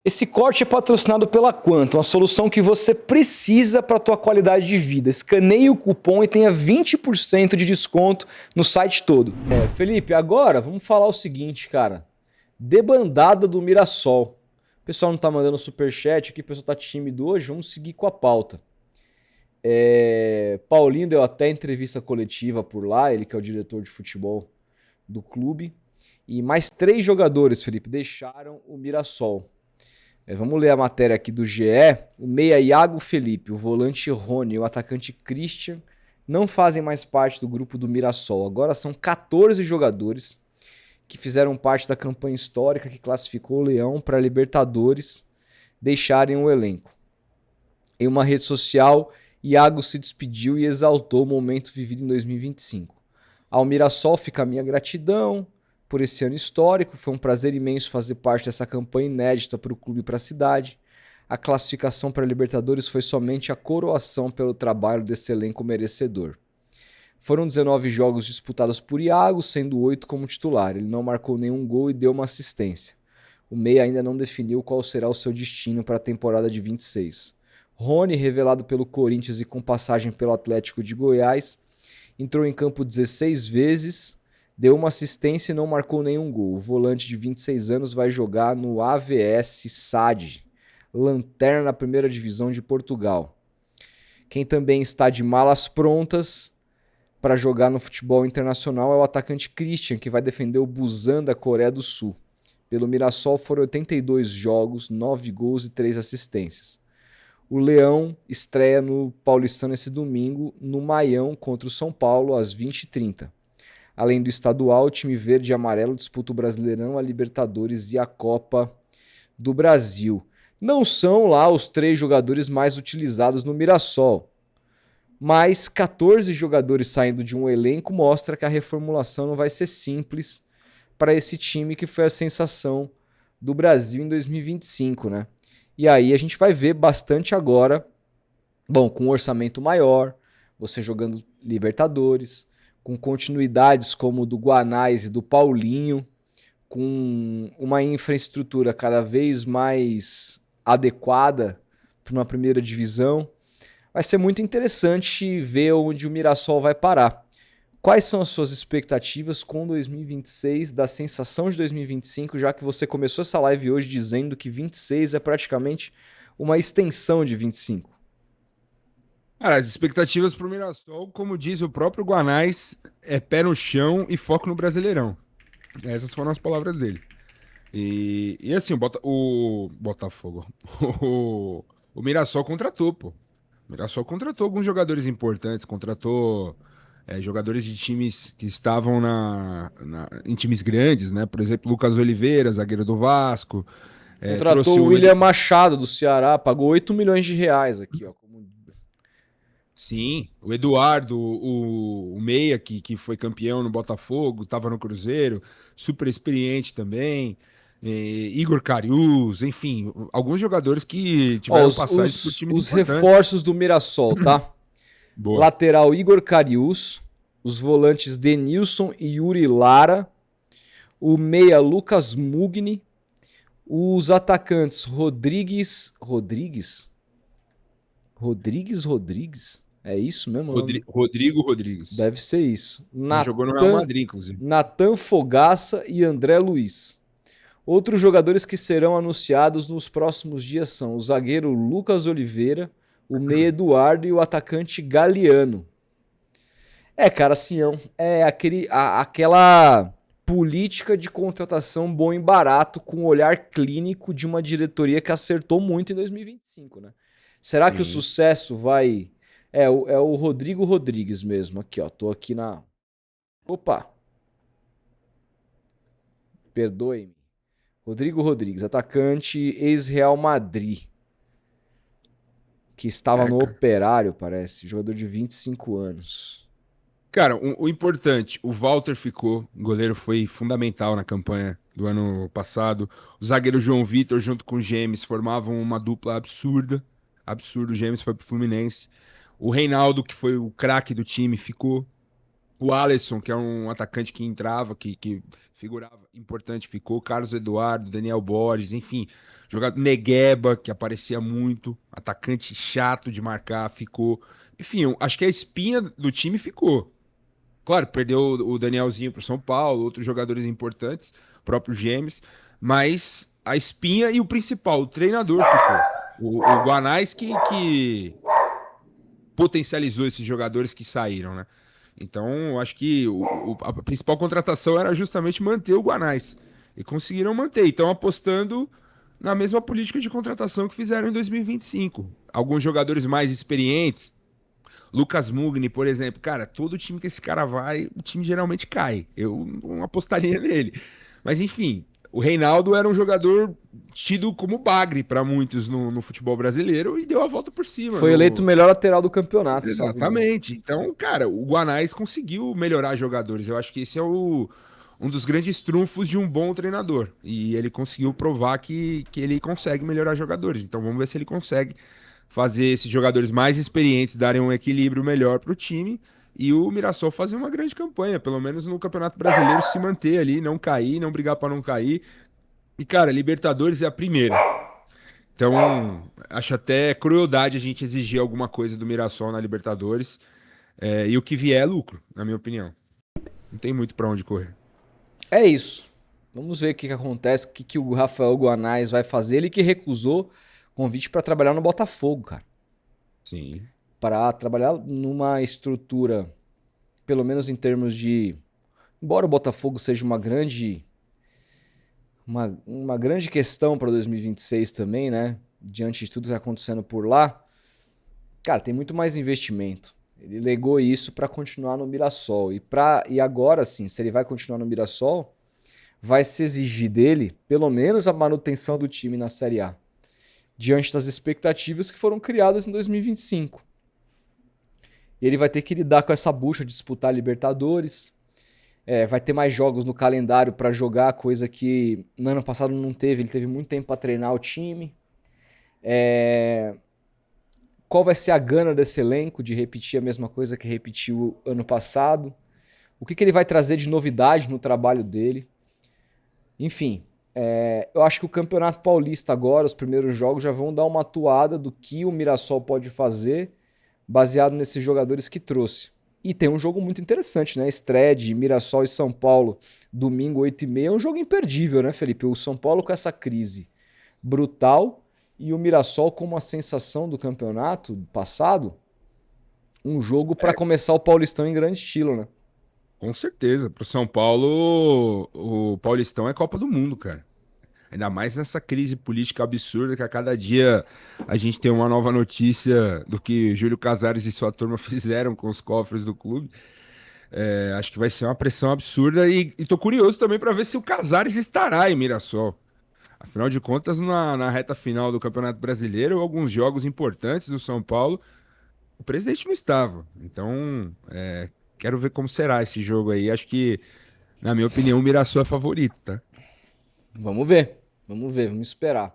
Esse corte é patrocinado pela Quantum, uma solução que você precisa para a tua qualidade de vida. Escaneie o cupom e tenha 20% de desconto no site todo. Felipe, agora vamos falar o seguinte, cara. Debandada do Mirassol. O pessoal não tá mandando superchat aqui, o pessoal tá tímido hoje, vamos seguir com a pauta. Paulinho deu até entrevista coletiva por lá, ele que é o diretor de futebol do clube. E mais 3 jogadores, Felipe, deixaram o Mirassol. Vamos ler a matéria aqui do GE. O meia Iago Felipe, o volante Rony e o atacante Christian não fazem mais parte do grupo do Mirassol. Agora são 14 jogadores que fizeram parte da campanha histórica que classificou o Leão para a Libertadores deixarem o elenco. Em uma rede social, Iago se despediu e exaltou o momento vivido em 2025. Ao Mirassol fica a minha gratidão por esse ano histórico. Foi um prazer imenso fazer parte dessa campanha inédita para o clube e para a cidade. A classificação para a Libertadores foi somente a coroação pelo trabalho desse elenco merecedor. Foram 19 jogos disputados por Iago, sendo 8 como titular. Ele não marcou nenhum gol e deu uma assistência. O meia ainda não definiu qual será o seu destino para a temporada de 26. Rony, revelado pelo Corinthians e com passagem pelo Atlético de Goiás, entrou em campo 16 vezes, deu uma assistência e não marcou nenhum gol. O volante de 26 anos vai jogar no AVS SAD, lanterna na primeira divisão de Portugal. Quem também está de malas prontas para jogar no futebol internacional é o atacante Christian, que vai defender o Busan da Coreia do Sul. Pelo Mirassol foram 82 jogos, 9 gols e 3 assistências. O Leão estreia no Paulistão esse domingo, no Maião, contra o São Paulo, às 20h30. Além do estadual, o time verde e amarelo disputa o Brasileirão, a Libertadores e a Copa do Brasil. Não são lá os 3 jogadores mais utilizados no Mirassol, mas 14 jogadores saindo de um elenco mostra que a reformulação não vai ser simples para esse time que foi a sensação do Brasil em 2025, né? E aí a gente vai ver bastante agora, com um orçamento maior, você jogando Libertadores, com continuidades como o do Guanais e do Paulinho, com uma infraestrutura cada vez mais adequada para uma primeira divisão. Vai ser muito interessante ver onde o Mirassol vai parar. Quais são as suas expectativas com 2026, da sensação de 2025, já que você começou essa live hoje dizendo que 26 é praticamente uma extensão de 25? Cara, as expectativas para o Mirassol, como diz o próprio Guanais, é pé no chão e foco no Brasileirão. Essas foram as palavras dele. E assim, o Botafogo, o Mirassol contratou, pô. O Mirassol contratou alguns jogadores importantes, contratou jogadores de times que estavam em times grandes, né? Por exemplo, Lucas Oliveira, zagueiro do Vasco. Trouxe Contratou o o William Machado do Ceará, pagou 8 milhões de reais aqui, ó. Sim, o Eduardo, o Meia, que foi campeão no Botafogo, estava no Cruzeiro, super experiente também. Igor Cariús, enfim, alguns jogadores que Ó, tiveram passagens por times os importantes. reforços do Mirassol, tá? Boa. Lateral Igor Cariús, os volantes Denilson e Yuri Lara, o meia Lucas Mugni, os atacantes Rodrigues. É isso mesmo? Rodrigo Rodrigues. Deve ser isso. Já jogou no Real Madrid, inclusive. Natan Fogaça e André Luiz. Outros jogadores que serão anunciados nos próximos dias são o zagueiro Lucas Oliveira, o meia Eduardo e o atacante Galeano. Cara, assim, aquela política de contratação bom e barato com o olhar clínico de uma diretoria que acertou muito em 2025, né? Será que o sucesso vai... É o Rodrigo Rodrigues mesmo, aqui, ó. Tô aqui na... Opa! Perdoe-me. Rodrigo Rodrigues, atacante ex-Real Madrid, que estava no Cara. Operário, parece. Jogador de 25 anos. Cara, o importante, o Walter ficou, o goleiro foi fundamental na campanha do ano passado. O zagueiro João Vitor, junto com o James, formavam uma dupla absurda. Absurdo, o James foi pro Fluminense. O Reinaldo, que foi o craque do time, ficou. O Alisson, que é um atacante que entrava, que figurava importante, ficou. Carlos Eduardo, Daniel Borges, enfim. Jogador Negueba, que aparecia muito. Atacante chato de marcar, ficou. Enfim, eu acho que a espinha do time ficou. Claro, perdeu o Danielzinho pro São Paulo, outros jogadores importantes, o próprio James. Mas a espinha e o principal, o treinador ficou. O Guanais que potencializou esses jogadores que saíram, né? Então, eu acho que a principal contratação era justamente manter o Guanais. E conseguiram manter. Então, apostando na mesma política de contratação que fizeram em 2025. Alguns jogadores mais experientes, Lucas Mugni, por exemplo. Cara, todo time que esse cara vai, o time geralmente cai. Eu não apostaria nele. Mas, enfim, o Reinaldo era um jogador tido como bagre para muitos no futebol brasileiro e deu a volta por cima. Foi eleito o melhor lateral do campeonato, salvo engano. Exatamente. Então, cara, o Guanais conseguiu melhorar jogadores. Eu acho que esse é um dos grandes trunfos de um bom treinador. E ele conseguiu provar que ele consegue melhorar jogadores. Então, vamos ver se ele consegue fazer esses jogadores mais experientes darem um equilíbrio melhor para o time e o Mirassol fazer uma grande campanha, pelo menos no Campeonato Brasileiro, se manter ali, não cair, não brigar para não cair. E, cara, Libertadores é a primeira. Então, acho até crueldade a gente exigir alguma coisa do Mirassol na Libertadores. E o que vier é lucro, na minha opinião. Não tem muito pra onde correr. É isso. Vamos ver o que, que acontece, o que, que o Rafael Guanais vai fazer. Ele que recusou convite para trabalhar no Botafogo, cara. Sim. Para trabalhar numa estrutura, pelo menos em termos de. Embora o Botafogo seja uma grande questão para 2026 também, né? Diante de tudo que está acontecendo por lá, cara, tem muito mais investimento. Ele legou isso para continuar no Mirassol. E agora sim, se ele vai continuar no Mirassol, vai se exigir dele pelo menos a manutenção do time na Série A, diante das expectativas que foram criadas em 2025. E ele vai ter que lidar com essa bucha de disputar a Libertadores. Vai ter mais jogos no calendário para jogar, coisa que no ano passado não teve. Ele teve muito tempo para treinar o time. Qual vai ser a gana desse elenco de repetir a mesma coisa que repetiu ano passado? O que ele vai trazer de novidade no trabalho dele? Enfim, eu acho que o Campeonato Paulista agora, os primeiros jogos, já vão dar uma atuada do que o Mirassol pode fazer baseado nesses jogadores que trouxe. E tem um jogo muito interessante, né? Estreia de Mirassol e São Paulo, domingo 8h30. É um jogo imperdível, né, Felipe? O São Paulo com essa crise brutal e o Mirassol com uma sensação do campeonato passado. Um jogo para começar o Paulistão em grande estilo, né? Com certeza. Pro São Paulo, o Paulistão é Copa do Mundo, cara. Ainda mais nessa crise política absurda que a cada dia a gente tem uma nova notícia do que Júlio Casares e sua turma fizeram com os cofres do clube. Acho que vai ser uma pressão absurda e tô curioso também para ver se o Casares estará em Mirassol. Afinal de contas, na reta final do Campeonato Brasileiro, alguns jogos importantes do São Paulo, o presidente não estava. Então, quero ver como será esse jogo aí. Acho que, na minha opinião, o Mirassol é favorito, tá? Vamos ver, vamos esperar.